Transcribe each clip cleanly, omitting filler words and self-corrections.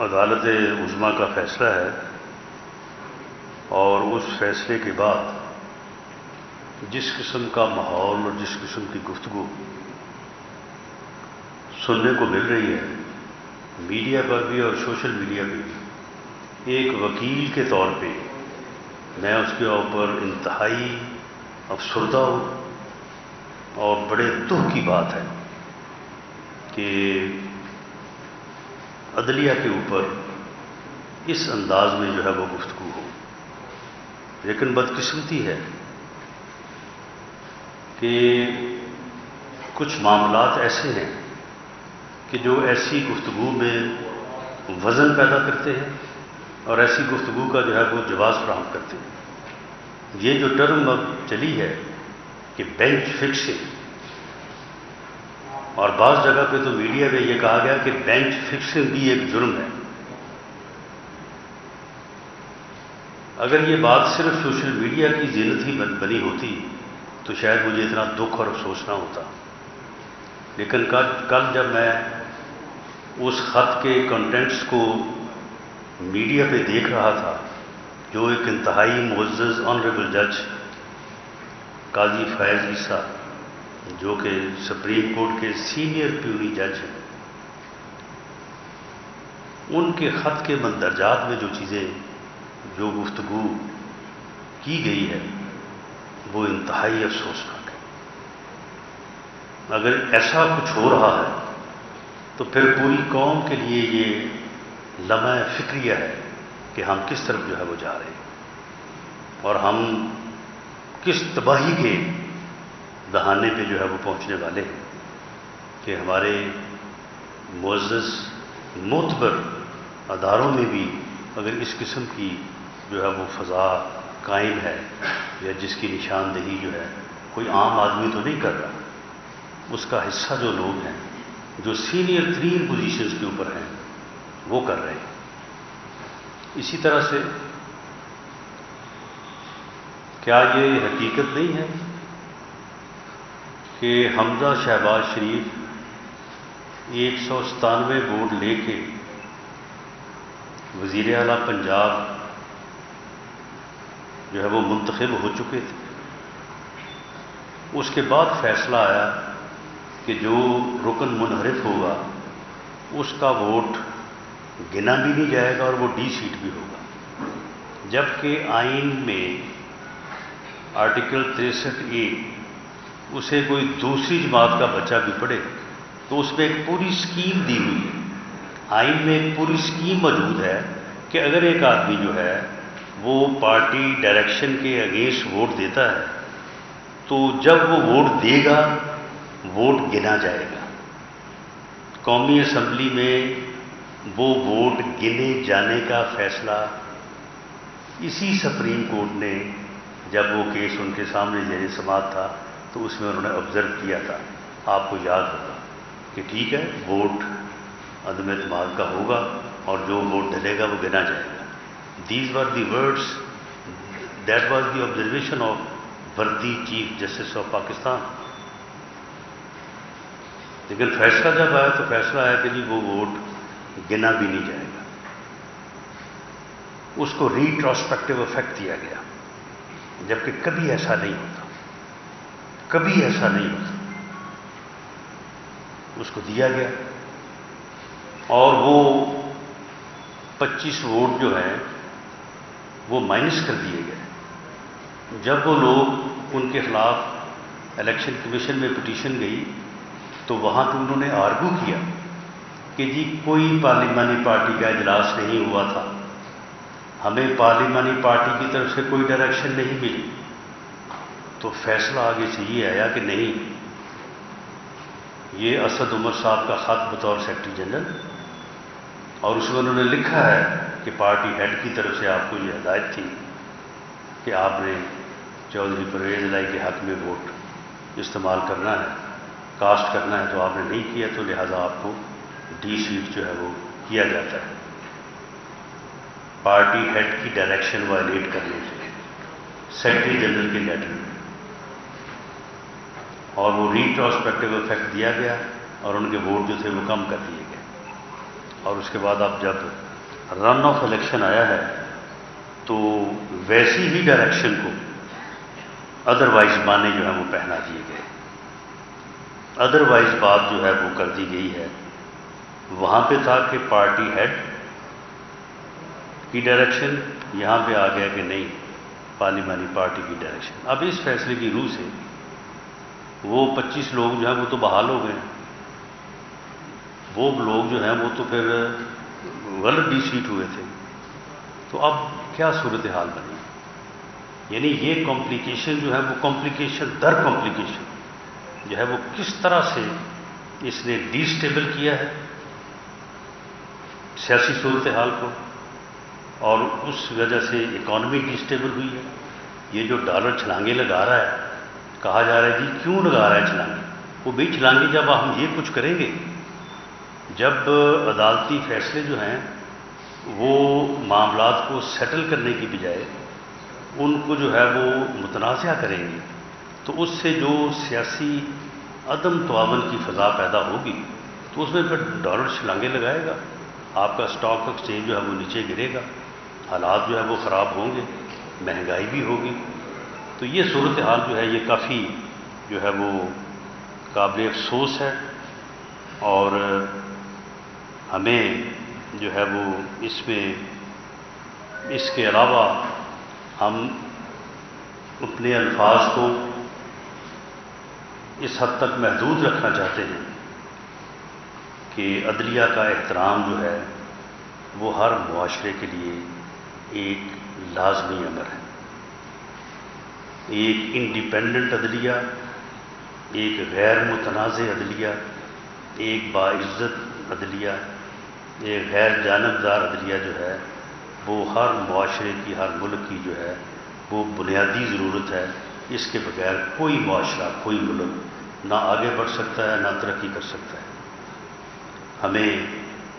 عدالت عظمیٰ کا فیصلہ ہے اور اس فیصلے کے بعد جس قسم کا ماحول اور جس قسم کی گفتگو سننے کو مل رہی ہے میڈیا پر بھی اور سوشل میڈیا پہ بھی، ایک وکیل کے طور پہ میں اس کے اوپر انتہائی افسردہ ہوں اور بڑے دکھ کی بات ہے کہ عدلیہ کے اوپر اس انداز میں جو ہے وہ گفتگو ہو۔ لیکن بدقسمتی ہے کہ کچھ معاملات ایسے ہیں کہ جو ایسی گفتگو میں وزن پیدا کرتے ہیں اور ایسی گفتگو کا جو ہے وہ جواز فراہم کرتے ہیں۔ یہ جو ٹرم اب چلی ہے کہ بینچ فکسنگ، اور بعض جگہ پہ تو میڈیا میں یہ کہا گیا کہ بینچ فکسنگ بھی ایک جرم ہے۔ اگر یہ بات صرف سوشل میڈیا کی زینت ہی بنی ہوتی تو شاید مجھے اتنا دکھ اور افسوس نہ ہوتا، لیکن کل جب میں اس خط کے کنٹینٹس کو میڈیا پہ دیکھ رہا تھا جو ایک انتہائی معزز آنریبل جج قاضی فیض عیسیٰ جو کہ سپریم کورٹ کے سینئر پیونی جج ہیں، ان کے خط کے مندرجات میں جو چیزیں جو گفتگو کی گئی ہے وہ انتہائی افسوسناک ہے۔ اگر ایسا کچھ ہو رہا ہے تو پھر پوری قوم کے لیے یہ لمحہ فکریہ ہے کہ ہم کس طرف جو ہے وہ جا رہے ہیں اور ہم کس تباہی کے دہانے پہ جو ہے وہ پہنچنے والے ہیں کہ ہمارے معزز معتبر اداروں میں بھی اگر اس قسم کی جو ہے وہ فضا قائم ہے یا جس کی نشاندہی جو ہے کوئی عام آدمی تو نہیں کر رہا، اس کا حصہ جو لوگ ہیں جو سینئر ترین پوزیشنز کے اوپر ہیں وہ کر رہے ہیں۔ اسی طرح سے کیا یہ حقیقت نہیں ہے کہ حمزہ شہباز شریف 197 ووٹ لے کے وزیر اعلیٰ پنجاب جو ہے وہ منتخب ہو چکے تھے؟ اس کے بعد فیصلہ آیا کہ جو رکن منحرف ہوگا اس کا ووٹ گنا بھی نہیں جائے گا اور وہ ڈی سیٹ بھی ہوگا، جبکہ آئین میں آرٹیکل 63A اسے کوئی دوسری جماعت کا بچہ بھی پڑھے تو اس میں ایک پوری اسکیم دی ہوئی ہے، آئین میں ایک پوری اسکیم موجود ہے کہ اگر ایک آدمی جو ہے وہ پارٹی ڈائریکشن کے اگینسٹ ووٹ دیتا ہے تو جب وہ ووٹ دے گا ووٹ گنا جائے گا۔ قومی اسمبلی میں وہ ووٹ گنے جانے کا فیصلہ اسی سپریم کورٹ نے جب وہ کیس ان کے سامنے زیر سماعت تھا تو اس میں انہوں نے آبزرو کیا تھا، آپ کو یاد ہوگا کہ ٹھیک ہے ووٹ عدم اعتماد کا ہوگا اور جو ووٹ ڈلے گا وہ گنا جائے گا۔ These were the words, that was the observation of worthy chief justice of Pakistan. لیکن فیصلہ جب آیا تو فیصلہ آیا کہ جی وہ ووٹ گنا بھی نہیں جائے گا، اس کو ریٹروسپیکٹو افیکٹ دیا گیا، جبکہ کبھی ایسا نہیں ہوتا، کبھی ایسا نہیں ہوتا، اس کو دیا گیا اور وہ 25 ووٹ جو ہیں وہ مائنس کر دیے گئے۔ جب وہ لوگ ان کے خلاف الیکشن کمیشن میں پٹیشن گئی تو وہاں تو انہوں نے آرگو کیا کہ جی کوئی پارلیمانی پارٹی کا اجلاس نہیں ہوا تھا، ہمیں پارلیمانی پارٹی کی طرف سے کوئی ڈائریکشن نہیں ملی، تو فیصلہ آگے سے یہ آیا کہ نہیں، یہ اسد عمر صاحب کا خط بطور سیکرٹری جنرل، اور اس میں انہوں نے لکھا ہے کہ پارٹی ہیڈ کی طرف سے آپ کو یہ ہدایت تھی کہ آپ نے چودھری پرویز الہی کے حق میں ووٹ استعمال کرنا ہے، کاسٹ کرنا ہے، تو آپ نے نہیں کیا تو لہذا آپ کو ڈی سیٹ جو ہے وہ کیا جاتا ہے پارٹی ہیڈ کی ڈائریکشن وائلیٹ کرنے سے سیکرٹری جنرل کے لیٹر میں، اور وہ ریٹروسپیکٹو افیکٹ دیا گیا اور ان کے ووٹ جو تھے وہ کم کر دیے گئے۔ اور اس کے بعد اب جب رن آف الیکشن آیا ہے تو ویسی ہی ڈائریکشن کو ادروائز معنی جو ہے وہ پہنا دیے گئے، ادروائز بات جو ہے وہ کر دی گئی ہے۔ وہاں پہ تھا کہ پارٹی ہیڈ کی ڈائریکشن، یہاں پہ آ گیا کہ نہیں، پارلیمانی پارٹی کی ڈائریکشن۔ اب اس فیصلے کی روح سے وہ 25 لوگ جو ہیں وہ تو بحال ہو گئے، وہ لوگ جو ہیں وہ تو پھر غلط ڈی سیٹ ہوئے تھے، تو اب کیا صورتحال بنی؟ یعنی یہ کمپلیکیشن جو ہے وہ کمپلیکیشن در کمپلیکیشن جو ہے وہ کس طرح سے اس نے ڈی سٹیبل کیا ہے سیاسی صورتحال کو، اور اس وجہ سے اکانومی ڈی سٹیبل ہوئی ہے۔ یہ جو ڈالر چھلانگے لگا رہا ہے، کہا جا رہا ہے جی کیوں لگا رہا ہے چھلانگے؟ وہ بھی چھلانگے جب ہم یہ کچھ کریں گے، جب عدالتی فیصلے جو ہیں وہ معاملات کو سیٹل کرنے کی بجائے ان کو جو ہے وہ متنازع کریں گے، تو اس سے جو سیاسی عدم تعاون کی فضا پیدا ہوگی تو اس میں پھر ڈالر چھلانگے لگائے گا، آپ کا اسٹاک ایکسچینج جو ہے وہ نیچے گرے گا، حالات جو ہے وہ خراب ہوں گے، مہنگائی بھی ہوگی۔ تو یہ صورتحال جو ہے یہ کافی جو ہے وہ قابل افسوس ہے، اور ہمیں جو ہے وہ اس میں اس کے علاوہ ہم اپنے الفاظ کو اس حد تک محدود رکھنا چاہتے ہیں کہ عدلیہ کا احترام جو ہے وہ ہر معاشرے کے لیے ایک لازمی امر ہے۔ ایک انڈیپینڈنٹ عدلیہ، ایک غیر متنازع عدلیہ، ایک باعزت عدلیہ، ایک غیر جانبدار عدلیہ جو ہے وہ ہر معاشرے کی، ہر ملک کی جو ہے وہ بنیادی ضرورت ہے۔ اس کے بغیر کوئی معاشرہ، کوئی ملک نہ آگے بڑھ سکتا ہے، نہ ترقی کر سکتا ہے۔ ہمیں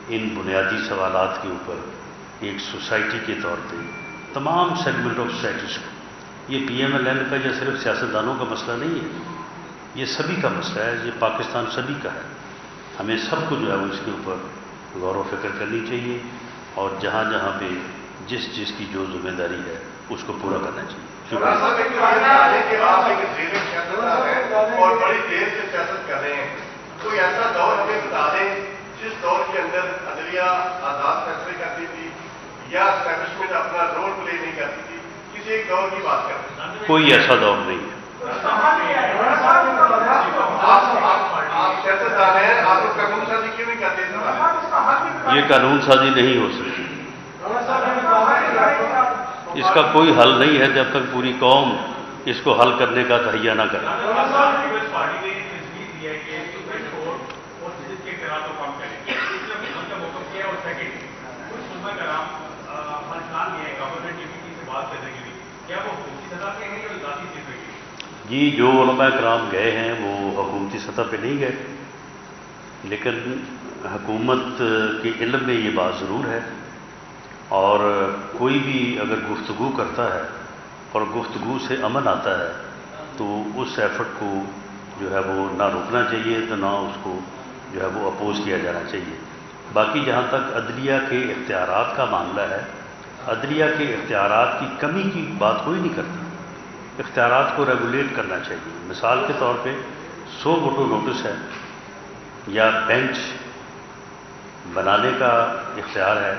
ان بنیادی سوالات کے اوپر ایک سوسائٹی کے طور پہ تمام سیگمنٹ آف سوسائٹیز کو، یہ پی ایم ایل این کا یا صرف سیاستدانوں کا مسئلہ نہیں ہے، یہ سبھی کا مسئلہ ہے، یہ پاکستان سبھی کا ہے۔ ہمیں سب کو جو ہے وہ اس کے اوپر غور و فکر کرنی چاہیے، اور جہاں جہاں پہ جس چیز کی جو ذمہ داری ہے اس کو پورا کرنا چاہیے۔ شکریہ۔ اور بڑی دیر سے سیاست کر رہے ہیں، کوئی ایسا دور ہمیں بتا دیں جس دور کے اندر عدلیہ آزاد فیصلے کرتی تھی یا اسٹیبلشمنٹ اپنا رول پلے نہیں کرتی تھی، کسی ایک دور کی بات کرتے ہیں۔ کوئی ایسا دور نہیں ہے۔ آپ سیاستدان ہیں، آپ کو قانون سازی کیوں نہیں کرتے؟ یہ قانون سازی نہیں ہو سکتی، اس کا کوئی حل نہیں ہے جب تک پوری قوم اس کو حل کرنے کا تہیہ نہ کرے۔ جی جو علماء کرام گئے ہیں وہ حکومتی سطح پہ نہیں گئے، لیکن حکومت کے علم میں یہ بات ضرور ہے، اور کوئی بھی اگر گفتگو کرتا ہے اور گفتگو سے امن آتا ہے تو اس ایفرٹ کو جو ہے وہ نہ روکنا چاہیے، تو نہ اس کو جو ہے وہ اپوز کیا جانا چاہیے۔ باقی جہاں تک عدلیہ کے اختیارات کا معاملہ ہے، عدلیہ کے اختیارات کی کمی کی بات کوئی نہیں کرتا، اختیارات کو ریگولیٹ کرنا چاہیے۔ مثال کے طور پہ 100 ووٹوں نوٹس ہے یا بینچ بنانے کا اختیار ہے،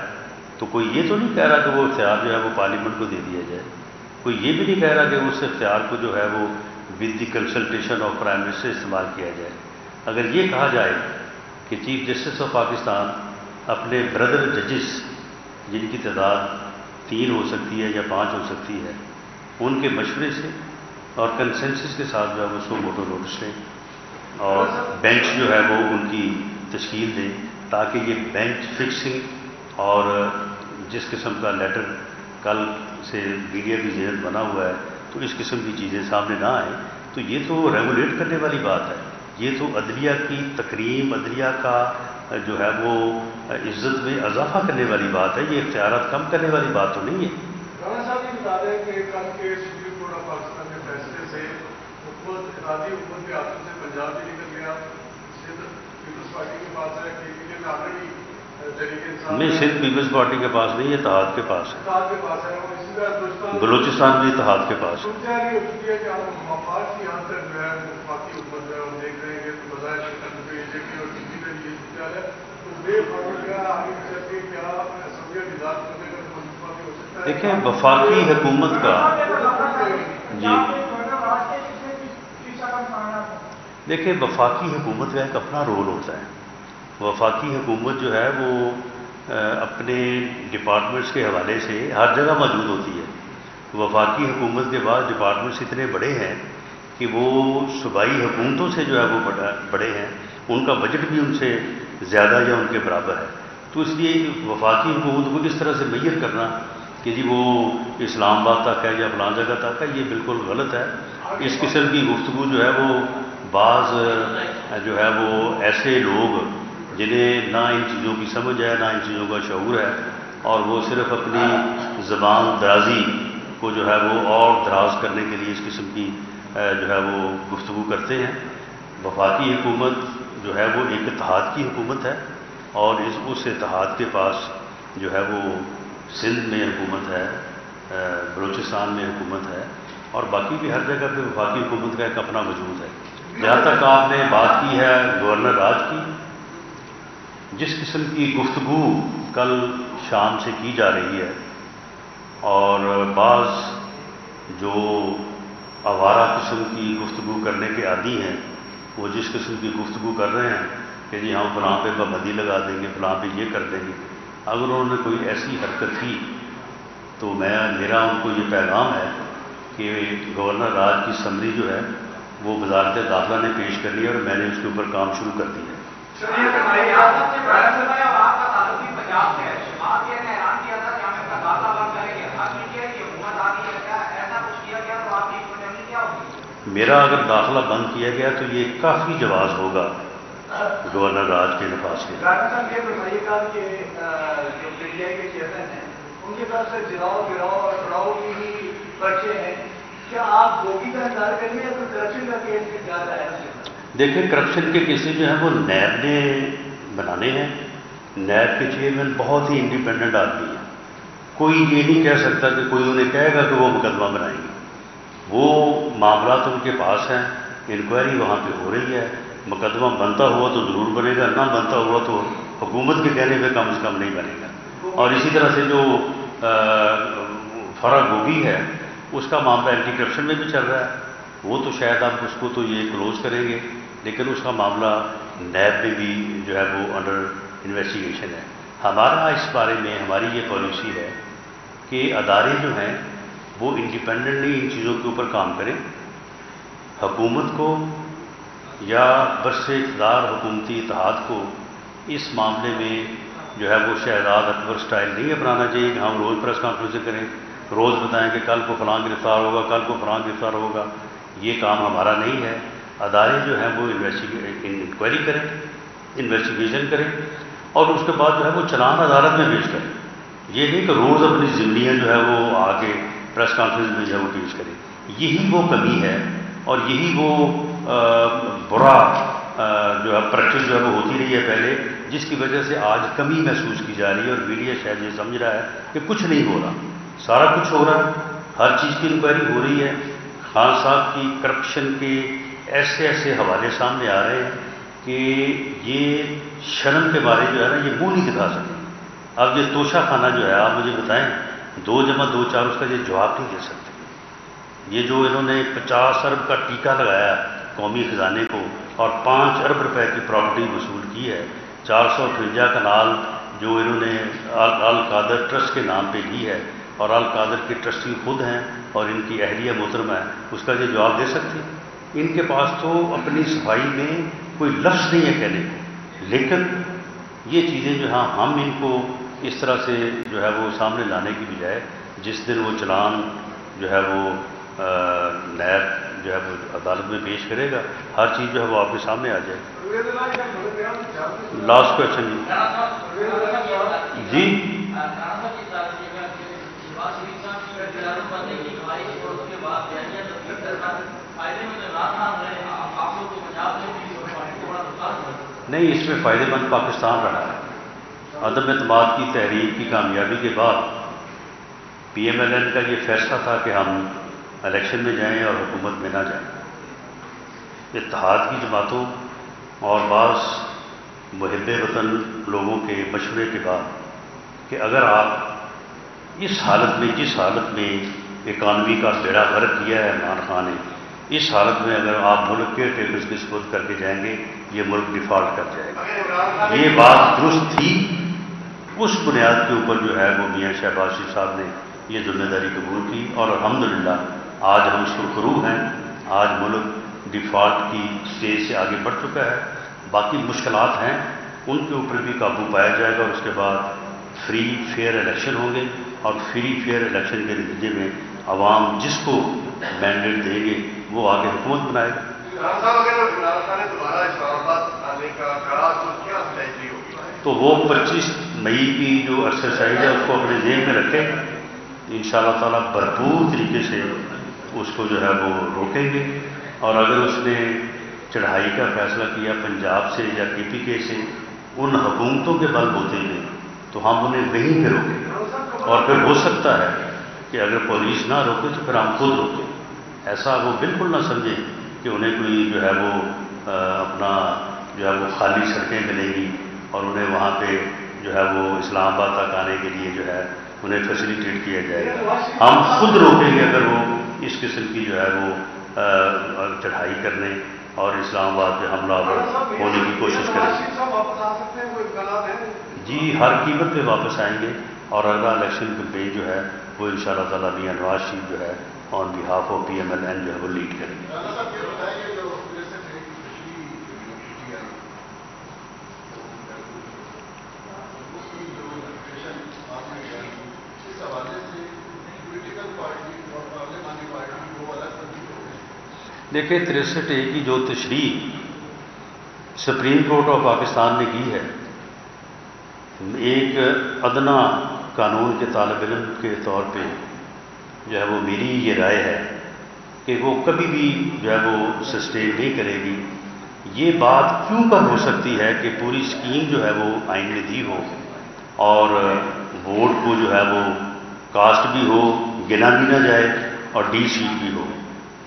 تو کوئی یہ تو نہیں کہہ رہا کہ وہ اختیار جو ہے وہ پارلیمنٹ کو دے دیا جائے، کوئی یہ بھی نہیں کہہ رہا کہ اس اختیار کو جو ہے وہ with the consultation of prime minister استعمال کیا جائے۔ اگر یہ کہا جائے کہ چیف جسٹس آف پاکستان اپنے بردر ججز جن کی تعداد 3 ہو سکتی ہے یا 5 ہو سکتی ہے، ان کے مشورے سے اور کنسنسس کے ساتھ جو ہے وہ 100 ووٹوں نوٹس لیں اور بینچ جو ہے وہ ان کی تشکیل دیں، تاکہ یہ بینچ فکسنگ اور جس قسم کا لیٹر کل سے میڈیا کی ذہن بنا ہوا ہے تو اس قسم کی چیزیں سامنے نہ آئیں، تو یہ تو ریگولیٹ کرنے والی بات ہے، یہ تو عدلیہ کی تکریم، عدلیہ کا جو ہے وہ عزت میں اضافہ کرنے والی بات ہے، یہ اختیارات کم کرنے والی بات تو نہیں ہے۔ رانا صاحب یہ بتا رہے ہیں کہ کل کے سپریم کورٹ آف پاکستان کے فیصلے سے حکومت اتحادی حکومت کے ہاتھوں سے پنجاب بھی نکل گیا، سندھ پیپلز پارٹی کے پاس ہے، کے پی کے میں آلریڈی نہیں، سندھ پیپلز پارٹی کے پاس نہیں، اتحاد کے پاس ہے، بلوچستان بھی اتحاد کے پاس ہے۔ دیکھیں وفاقی حکومت کا جی دیکھیں وفاقی حکومت کا ایک اپنا رول ہوتا ہے۔ وفاقی حکومت جو ہے وہ اپنے ڈپارٹمنٹس کے حوالے سے ہر جگہ موجود ہوتی ہے۔ وفاقی حکومت کے بعد ڈپارٹمنٹس اتنے بڑے ہیں کہ وہ صوبائی حکومتوں سے جو ہے وہ بڑے ہیں، ان کا بجٹ بھی ان سے زیادہ یا ان کے برابر ہے۔ تو اس لیے وفاقی حکومت کو اس طرح سے میئر کرنا کہ جی وہ اسلام آباد تک ہے یا فلاں جگہ تک ہے، یہ بالکل غلط ہے۔ اس قسم کی گفتگو جو ہے وہ بعض جو ہے وہ ایسے لوگ جنہیں نہ ان چیزوں کی سمجھ ہے، نہ ان چیزوں کا شعور ہے، اور وہ صرف اپنی زبان درازی کو جو ہے وہ اور دراز کرنے کے لیے اس قسم کی جو ہے وہ گفتگو کرتے ہیں۔ وفاقی حکومت جو ہے وہ ایک اتحاد کی حکومت ہے، اور اس اتحاد کے پاس جو ہے وہ سندھ میں حکومت ہے، بلوچستان میں حکومت ہے، اور باقی بھی ہر جگہ پہ وفاقی حکومت کا ایک اپنا وجود ہے۔ جہاں تک آپ نے بات کی ہے گورنر راج کی، جس قسم کی گفتگو کل شام سے کی جا رہی ہے، اور بعض جو آوارہ قسم کی گفتگو کرنے کے عادی ہیں وہ جس قسم کی گفتگو کر رہے ہیں کہ جی ہم فلاں پہ پابندی لگا دیں گے، فلاں پہ یہ کر دیں گے، اگر انہوں نے کوئی ایسی حرکت کی تو میرا ان کو یہ پیغام ہے کہ گورنر راج کی سمری جو ہے وہ وزارت داخلہ نے پیش کر لی ہے، اور میں نے اس کے اوپر کام شروع کر دیا ہے۔ میرا اگر داخلہ بند کیا گیا تو یہ کافی جواز ہوگا گورنر راج کے نفاذ کے۔ ان کے پاس سے جراؤ اور چڑاؤ کی ہی پرچے ہیں، کیا آپ گوگی کا انتظار کریں گے یا کوئی کرپشن کا کیس بھی زیادہ ہے؟ دیکھیں کرپشن کے کیسز جو ہیں وہ نیب نے بنانے ہیں۔ نیب کے چیئرمین بہت ہی انڈیپینڈنٹ آدمی ہیں، کوئی یہ نہیں کہہ سکتا کہ کوئی انہیں کہے گا کہ وہ مقدمہ بنائیں گے۔ وہ معاملات ان کے پاس ہیں، انکوائری وہاں پہ ہو رہی ہے، مقدمہ بنتا ہوا تو ضرور بنے گا، نہ بنتا ہوا تو حکومت کے کہنے پہ کم از کم نہیں بنے گا۔ اور اسی طرح سے جو فرا گوگی ہے اس کا معاملہ اینٹی کرپشن میں بھی چل رہا ہے، وہ تو شاید آپ اس کو تو یہ کلوز کریں گے، لیکن اس کا معاملہ نیب میں بھی جو ہے وہ انڈر انویسٹیگیشن ہے۔ ہمارا اس بارے میں ہماری یہ پالیسی ہے کہ ادارے جو ہیں وہ انڈیپینڈنٹلی ان چیزوں کے اوپر کام کریں۔ حکومت کو یا برس اقتدار حکومتی اتحاد کو اس معاملے میں جو ہے وہ شہزاد اکبر سٹائل نہیں اپنانا چاہیے کہ ہم روز پریس کانفرنسیں کریں، روز بتائیں کہ کل کو فلاں گرفتار ہوگا، کل کو فلاں گرفتار ہوگا۔ یہ کام ہمارا نہیں ہے۔ ادارے جو ہیں وہ انکوائری کریں، انویسٹیگیشن کریں، اور اس کے بعد جو ہے وہ چلان عدالت میں پیش کریں۔ یہ نہیں کہ روز اپنی ضمنیاں جو ہے وہ آگے پریس کانفرنس میں جو ہے وہ پیش کریں۔ یہی وہ کمی ہے، اور یہی وہ برا جو ہے پریکٹس جو ہے وہ ہوتی رہی ہے پہلے، جس کی وجہ سے آج کمی محسوس کی جا رہی ہے، اور میڈیا شاید یہ سمجھ رہا ہے کہ کچھ نہیں ہو رہا۔ سارا کچھ ہو رہا ہے، ہر چیز کی انکوائری ہو رہی ہے۔ خان صاحب کی کرپشن کے ایسے حوالے سامنے آ رہے ہیں کہ یہ شرم کے بارے جو ہے نا یہ منہ نہیں دکھا سکتے۔ اب یہ توشہ خانہ جو ہے آپ مجھے بتائیں 2 + 2 = 4 اس کا یہ جواب نہیں دے سکتے۔ یہ جو انہوں نے 50 ارب کا ٹیکہ لگایا قومی خزانے کو، اور 5 ارب روپے کی پراپرٹی وصول کی ہے، 458 کنال جو انہوں نے القادر ٹرسٹ کے نام پہ کی ہے، اور القادر کے ٹرسٹی خود ہیں اور ان کی اہلیہ محترمہ ہے، اس کا یہ جواب دے سکتے ہیں؟ ان کے پاس تو اپنی صفائی میں کوئی لفظ نہیں ہے کہنے کو۔ لیکن یہ چیزیں جو ہم ان کو اس طرح سے جو ہے وہ سامنے لانے کی بجائے، جس دن وہ چلان جو ہے وہ نیب جو ہے وہ عدالت میں پیش کرے گا، ہر چیز جو ہے وہ آپ کے سامنے آ جائے گی۔ لاسٹ کویشچن جی نہیں، اس میں فائدہ مند پاکستان رہا ہے۔ عدم اعتماد کی تحریک کی کامیابی کے بعد PMLN کا یہ فیصلہ تھا کہ ہم الیکشن میں جائیں اور حکومت میں نہ جائیں۔ اتحاد کی جماعتوں اور بعض محب وطن لوگوں کے مشورے کے بعد کہ اگر آپ اس حالت میں، جس حالت میں اکانومی کا بیڑا غرق کیا ہے عمران خان نے، اس حالت میں اگر آپ ملک کے ٹیکس کے سپرد کر کے جائیں گے، یہ ملک ڈیفالٹ کر جائے گا۔ یہ بات درست تھی، اس بنیاد کے اوپر جو ہے وہ میاں شہباز شریف صاحب نے یہ ذمہ داری قبول کی، اور الحمدللہ آج ہم سرخرو ہیں۔ آج ملک ڈیفالٹ کی اسٹیج سے آگے بڑھ چکا ہے۔ باقی مشکلات ہیں، ان کے اوپر بھی قابو پایا جائے گا، اور اس کے بعد فری فیئر الیکشن ہوں گے، اور فری فیئر الیکشن کے نتیجے میں عوام جس کو مینڈیٹ دیں گے وہ آگے حکومت بنائے گا۔ تو وہ 25 مئی کی جو ایکسرسائز ہے اس کو اپنے ذہن میں رکھیں، انشاءاللہ تعالیٰ بھرپور طریقے سے اس کو جو ہے وہ روکیں گے، اور اگر اس نے چڑھائی کا فیصلہ کیا پنجاب سے یا KPK سے ان حکومتوں کے بل بوتے میں، تو ہم انہیں وہیں پہ روکیں گے، اور پھر ہو سکتا ہے کہ اگر پولیس نہ روکے تو پھر ہم خود روکیں۔ ایسا وہ بالکل نہ سمجھیں کہ انہیں کوئی جو ہے وہ اپنا جو ہے وہ خالی سڑکیں ملیں گی اور انہیں وہاں پہ جو ہے وہ اسلام آباد تک آنے کے لیے جو ہے انہیں فیسیلیٹیٹ کیا جائے گا۔ ہم خود روکیں گے اگر وہ اس قسم کی جو ہے وہ چڑھائی کرنے اور اسلام آباد پہ حملہ ہونے کی کوشش کریں گے۔ جی ہر قیمت پہ واپس آئیں گے، اور اگلا الیکشن کیمپین جو ہے وہ انشاءاللہ تعالیٰ میاں نواز شریف جو ہے آن بہاف آف PMLN جو ہے وہ لیڈ کریں گے۔ دیکھیں 63A کی جو تشریح سپریم کورٹ آف پاکستان نے کی ہے، ایک ادنا قانون کے طالب علم کے طور پہ جو ہے وہ میری یہ رائے ہے کہ وہ کبھی بھی جو ہے وہ سسٹین نہیں کرے گی۔ یہ بات کیوں پر ہو سکتی ہے کہ پوری اسکیم جو ہے وہ آئین میں دی ہو، اور ووٹ کو جو ہے وہ کاسٹ بھی ہو، گنا بھی نہ جائے، اور ڈی سیٹ بھی ہو۔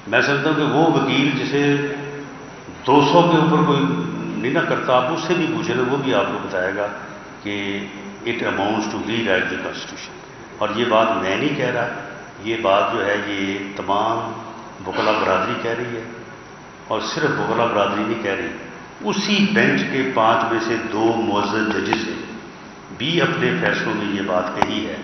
میں سمجھتا ہوں کہ وہ وکیل جسے 200 کے اوپر کوئی نہیں نہ کرتا، آپ اس سے بھی پوچھیں گے، وہ بھی آپ کو بتائے گا کہ it amounts to rewrite the constitution. اور یہ بات میں نہیں کہہ رہا، یہ بات جو ہے یہ تمام وکلا برادری کہہ رہی ہے، اور صرف وکلا برادری نہیں کہہ رہی، اسی بینچ کے 5 میں سے 2 معزز ججز نے بھی اپنے فیصلوں میں یہ بات کہی ہے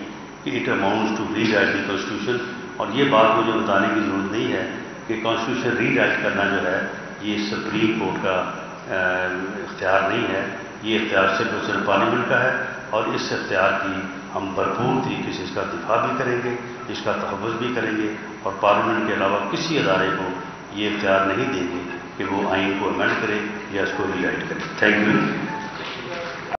کہ it amounts to rewrite the constitution. اور یہ بات مجھے بتانے کی ضرورت نہیں ہے کہ کانسٹیٹیوشن ری رائٹ کرنا جو ہے یہ سپریم کورٹ کا اختیار نہیں ہے، یہ اختیار صرف اور صرف پارلیمنٹ کا ہے، اور اس اختیار کی ہم بھرپور طریقے سے اس کا دفاع بھی کریں گے، اس کا تحفظ بھی کریں گے، اور پارلیمنٹ کے علاوہ کسی ادارے کو یہ اختیار نہیں دیں گے کہ وہ آئین کو امینڈ کرے یا اس کو ری رائٹ کرے۔ Thank you.